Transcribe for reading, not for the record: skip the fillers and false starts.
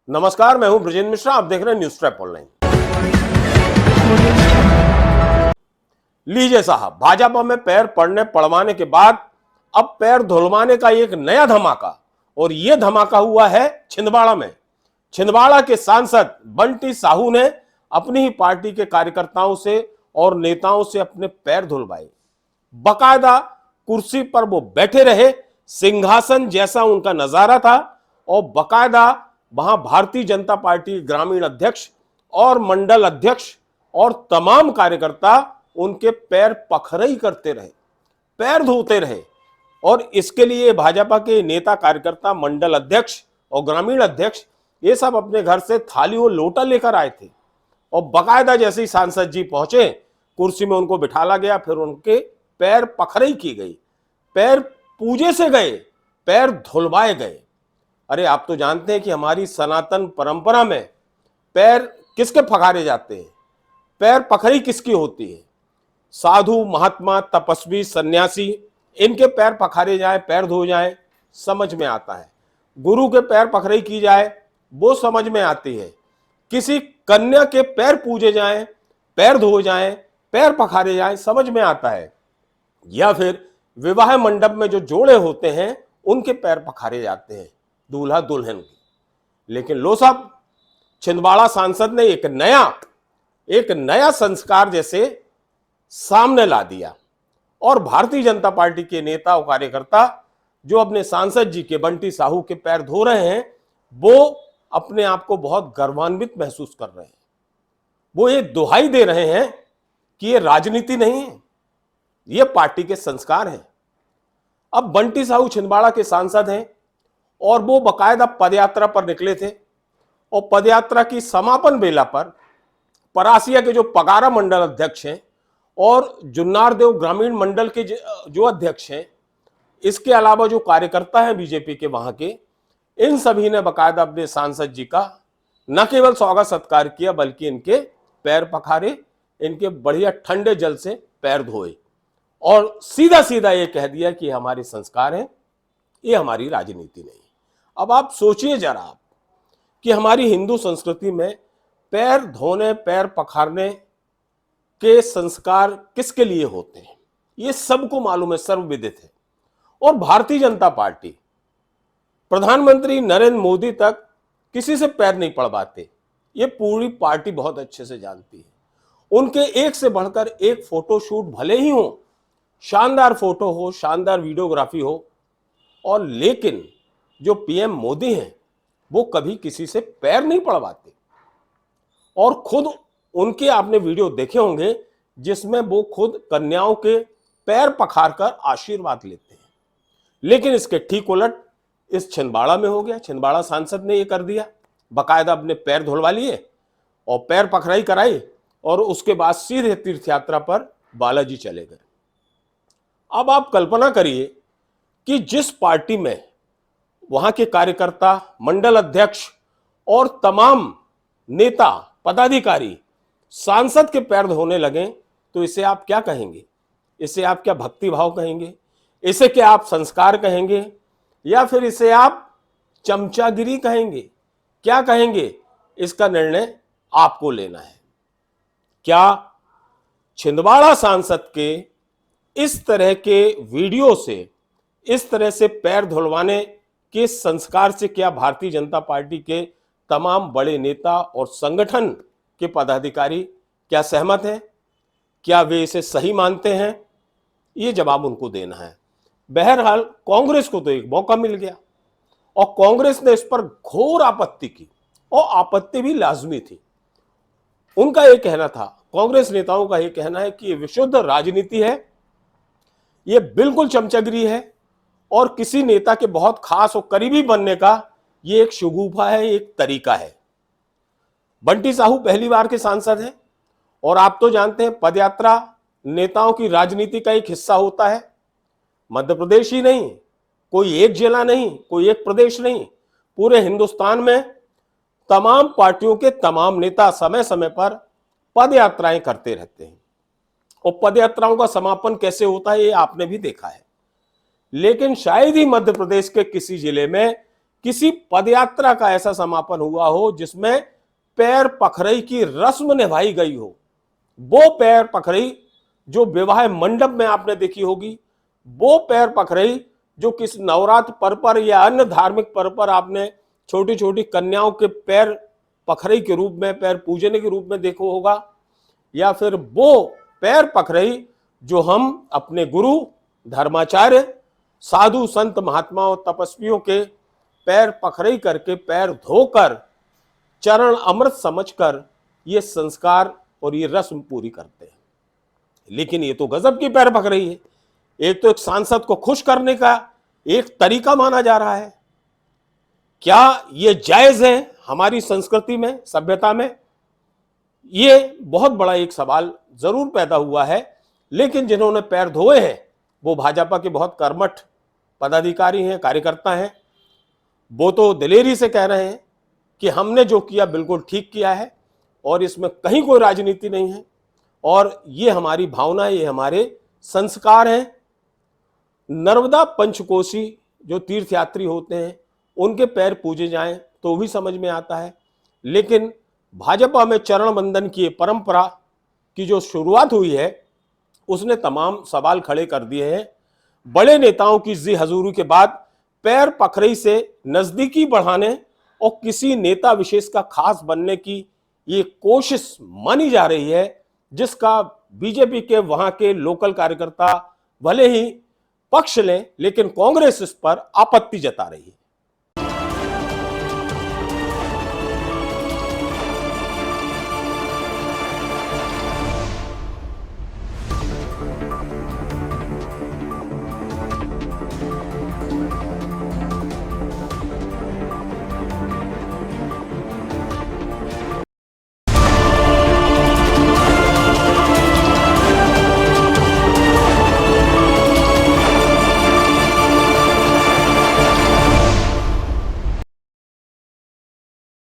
नमस्कार, मैं हूं ब्रजेंद्र मिश्रा। आप देख रहे हैं न्यूज़ ट्रैप ऑनलाइन। लीजिए साहब, भाजपा में पैर पड़वाने के बाद अब पैर धुलवाने का एक नया धमाका, और यह धमाका हुआ है छिंदवाड़ा में। छिंदवाड़ा के सांसद बंटी साहू ने अपनी ही पार्टी के कार्यकर्ताओं से और नेताओं से अपने पैर धुलवाए। बकायदा कुर्सी पर वो बैठे रहे, सिंहासन जैसा उनका नजारा था, और बकायदा वहां भारतीय जनता पार्टी ग्रामीण अध्यक्ष और मंडल अध्यक्ष और तमाम कार्यकर्ता उनके पैर पखरई करते रहे, पैर धोते रहे। और इसके लिए भाजपा के नेता कार्यकर्ता, मंडल अध्यक्ष और ग्रामीण अध्यक्ष ये सब अपने घर से थाली और लोटा लेकर आए थे, और बकायदा जैसे ही सांसद जी पहुंचे, कुर्सी में उनको बिठाला गया, फिर उनके पैर पखरई की गई, पैर पूजे से गए, पैर धुलवाए गए। अरे आप तो जानते हैं कि हमारी सनातन परंपरा में पैर किसके पखारे जाते हैं, पैर पखरी किसकी होती है? साधु, महात्मा, तपस्वी, सन्यासी, इनके पैर पखारे जाए, पैर धोए जाए, समझ में आता है। गुरु के पैर पखरई की जाए, वो समझ में आती है। किसी कन्या के पैर पूजे जाएं, पैर धोए जाएं, पैर पखारे जाएं, समझ में आता है। या फिर विवाह मंडप में जो जोड़े होते हैं उनके पैर पखारे जाते हैं, दूल्हा दुल्हन की। लेकिन लो साहब, छिंदवाड़ा सांसद ने एक नया संस्कार जैसे सामने ला दिया, और भारतीय जनता पार्टी के नेता और कार्यकर्ता जो अपने सांसद जी के, बंटी साहू के पैर धो रहे हैं, वो अपने आप को बहुत गर्वान्वित महसूस कर रहे हैं। वो ये दुहाई दे रहे हैं कि ये राजनीति नहीं है, ये पार्टी के संस्कार हैं। अब बंटी साहू छिंदवाड़ा के सांसद हैं, और वो बकायदा पदयात्रा पर निकले थे, और पदयात्रा की समापन बेला पर परासिया के जो पगारा मंडल अध्यक्ष हैं और जुन्नारदेव ग्रामीण मंडल के जो अध्यक्ष हैं, इसके अलावा जो कार्यकर्ता हैं बीजेपी के वहां के, इन सभी ने बकायदा अपने सांसद जी का न केवल स्वागत सत्कार किया, बल्कि इनके पैर पखारे, इनके बढ़िया ठंडे जल से पैर धोए, और सीधा सीधा ये कह दिया कि हमारे संस्कार हैं, ये हमारी राजनीति नहीं। अब आप सोचिए जरा आप कि हमारी हिंदू संस्कृति में पैर धोने, पैर पखारने के संस्कार किसके लिए होते हैं, ये सबको मालूम है, सर्वविदित है। और भारतीय जनता पार्टी, प्रधानमंत्री नरेंद्र मोदी तक किसी से पैर नहीं पड़वाते, ये पूरी पार्टी बहुत अच्छे से जानती है। उनके एक से बढ़कर एक फोटो शूट भले ही हो, शानदार फोटो हो, शानदार वीडियोग्राफी हो, और लेकिन जो पीएम मोदी हैं वो कभी किसी से पैर नहीं पड़वाते। और खुद उनके आपने वीडियो देखे होंगे जिसमें वो खुद कन्याओं के पैर पखार कर आशीर्वाद लेते हैं। लेकिन इसके ठीक उलट इस छिंदवाड़ा में हो गया। छिंदवाड़ा सांसद ने ये कर दिया, बकायदा अपने पैर धुलवा लिए और पैर पखराई कराई, और उसके बाद सीधे तीर्थ यात्रा पर बालाजी चले गए। अब आप कल्पना करिए कि जिस पार्टी में वहां के कार्यकर्ता, मंडल अध्यक्ष और तमाम नेता, पदाधिकारी सांसद के पैर धोने लगे, तो इसे आप क्या कहेंगे? इसे आप क्या भक्ति भाव कहेंगे? इसे क्या आप संस्कार कहेंगे? या फिर इसे आप चमचागिरी कहेंगे? क्या कहेंगे? इसका निर्णय आपको लेना है। क्या छिंदवाड़ा सांसद के इस तरह के वीडियो से, इस तरह से पैर धुलवाने के संस्कार से क्या भारतीय जनता पार्टी के तमाम बड़े नेता और संगठन के पदाधिकारी क्या सहमत हैं? क्या वे इसे सही मानते हैं? ये जवाब उनको देना है। बहरहाल कांग्रेस को तो एक मौका मिल गया, और कांग्रेस ने इस पर घोर आपत्ति की, और आपत्ति भी लाजमी थी। उनका यह कहना था, कांग्रेस नेताओं का यह कहना है कि ये विशुद्ध राजनीति है, ये बिल्कुल चमचगिरी है, और किसी नेता के बहुत खास और करीबी बनने का ये एक शगुफा है, एक तरीका है। बंटी साहू पहली बार के सांसद हैं, और आप तो जानते हैं पदयात्रा नेताओं की राजनीति का एक हिस्सा होता है। मध्य प्रदेश ही नहीं, कोई एक जिला नहीं, कोई एक प्रदेश नहीं, पूरे हिंदुस्तान में तमाम पार्टियों के तमाम नेता समय समय पर पदयात्राएं करते रहते हैं, और पदयात्राओं का समापन कैसे होता है ये आपने भी देखा है। लेकिन शायद ही मध्य प्रदेश के किसी जिले में किसी पदयात्रा का ऐसा समापन हुआ हो जिसमें पैर पखरई की रस्म निभाई गई हो। वो पैर पखरई जो विवाह मंडप में आपने देखी होगी, वो पैर पखरई जो किस नवरात्र पर्व पर या अन्य धार्मिक पर्व पर आपने छोटी छोटी कन्याओं के पैर पखरई के रूप में, पैर पूजने के रूप में देखो होगा, या फिर वो पैर पखरई जो हम अपने गुरु, धर्माचार्य, साधु संत महात्माओं तपस्वियों के पैर पखरई करके, पैर धोकर, चरण अमृत समझकर ये संस्कार और ये रस्म पूरी करते हैं। लेकिन ये तो गजब की पैर पखरई है। एक तो एक सांसद को खुश करने का एक तरीका माना जा रहा है। क्या ये जायज है हमारी संस्कृति में, सभ्यता में? ये बहुत बड़ा एक सवाल जरूर पैदा हुआ है। लेकिन जिन्होंने पैर धोए हैं वो भाजपा के बहुत कर्मठ पदाधिकारी हैं, कार्यकर्ता हैं। वो तो दिलेरी से कह रहे हैं कि हमने जो किया बिल्कुल ठीक किया है और इसमें कहीं कोई राजनीति नहीं है और ये हमारी भावना, ये हमारे संस्कार हैं। नर्मदा पंचकोशी जो तीर्थयात्री होते हैं उनके पैर पूजे जाएं तो भी समझ में आता है। लेकिन भाजपा में चरण वंदन की परंपरा की जो शुरुआत हुई है उसने तमाम सवाल खड़े कर दिए हैं। बड़े नेताओं की जी हजूरी के बाद पैर पखरई से नजदीकी बढ़ाने और किसी नेता विशेष का खास बनने की ये कोशिश मानी जा रही है, जिसका बीजेपी के वहां के लोकल कार्यकर्ता भले ही पक्ष लें, लेकिन कांग्रेस इस पर आपत्ति जता रही है।